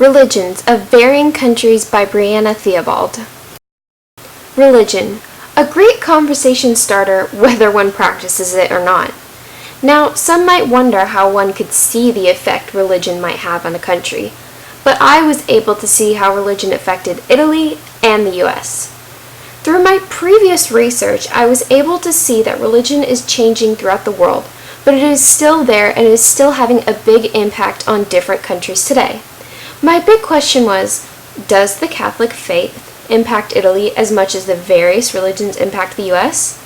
Religions of Varying Countries by Breanna. Religion, a great conversation starter whether one practices it or not. Now, some might wonder how one could see the effect religion might have on a country, but I was able to see how religion affected Italy and the US. Through my previous research, I was able to see that religion is changing throughout the world, but it is still there and is still having a big impact on different countries today. My big question was, does the Catholic faith impact Italy as much as the various religions impact the US?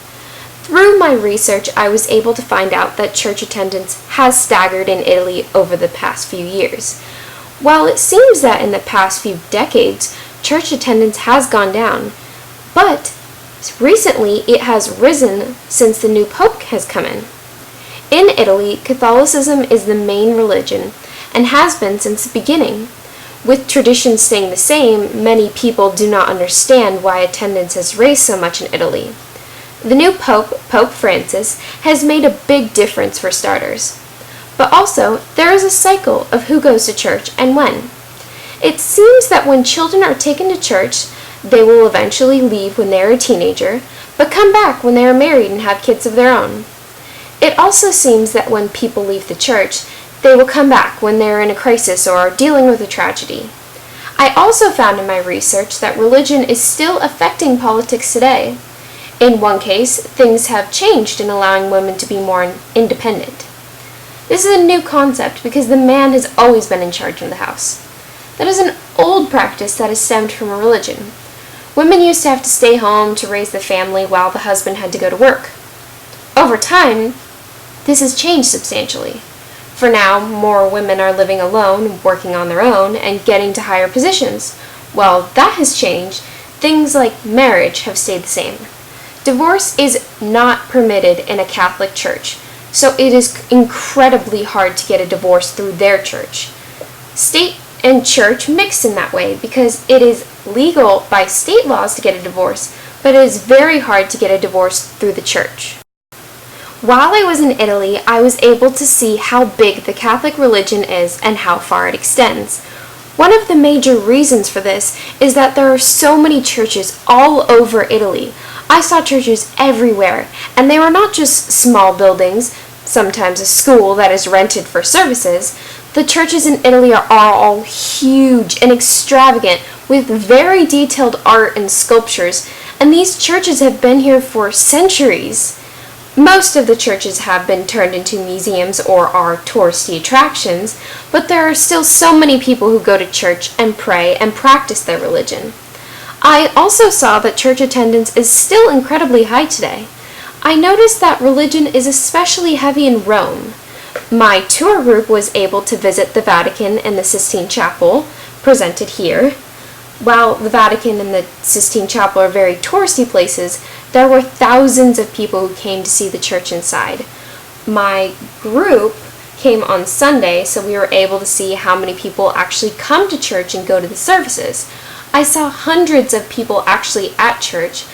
Through my research, I was able to find out that church attendance has staggered in Italy over the past few years. While it seems that in the past few decades, church attendance has gone down, but recently it has risen since the new Pope has come in. In Italy, Catholicism is the main religion and has been since the beginning. With traditions staying the same, many people do not understand why attendance has raised so much in Italy. The new Pope, Pope Francis, has made a big difference for starters. But also, there is a cycle of who goes to church and when. It seems that when children are taken to church, they will eventually leave when they are a teenager, but come back when they are married and have kids of their own. It also seems that when people leave the church, they will come back when they are in a crisis or are dealing with a tragedy. I also found in my research that religion is still affecting politics today. In one case, things have changed in allowing women to be more independent. This is a new concept because the man has always been in charge of the house. That is an old practice that has stemmed from a religion. Women used to have to stay home to raise the family while the husband had to go to work. Over time, this has changed substantially. For now, more women are living alone, working on their own, and getting to higher positions. While that has changed, things like marriage have stayed the same. Divorce is not permitted in a Catholic church, so it is incredibly hard to get a divorce through their church. State and church mix in that way because it is legal by state laws to get a divorce, but it is very hard to get a divorce through the church. While I was in Italy, I was able to see how big the Catholic religion is and how far it extends. One of the major reasons for this is that there are so many churches all over Italy. I saw churches everywhere, and they were not just small buildings, sometimes a school that is rented for services. The churches in Italy are all huge and extravagant with very detailed art and sculptures, and these churches have been here for centuries. Most of the churches have been turned into museums or are touristy attractions, but there are still so many people who go to church and pray and practice their religion. I also saw that church attendance is still incredibly high today. I noticed that religion is especially heavy in Rome. My tour group was able to visit the Vatican and the Sistine Chapel, presented here. While the Vatican and the Sistine Chapel are very touristy places, there were thousands of people who came to see the church inside. My group came on Sunday, so we were able to see how many people actually come to church and go to the services. I saw hundreds of people actually at church,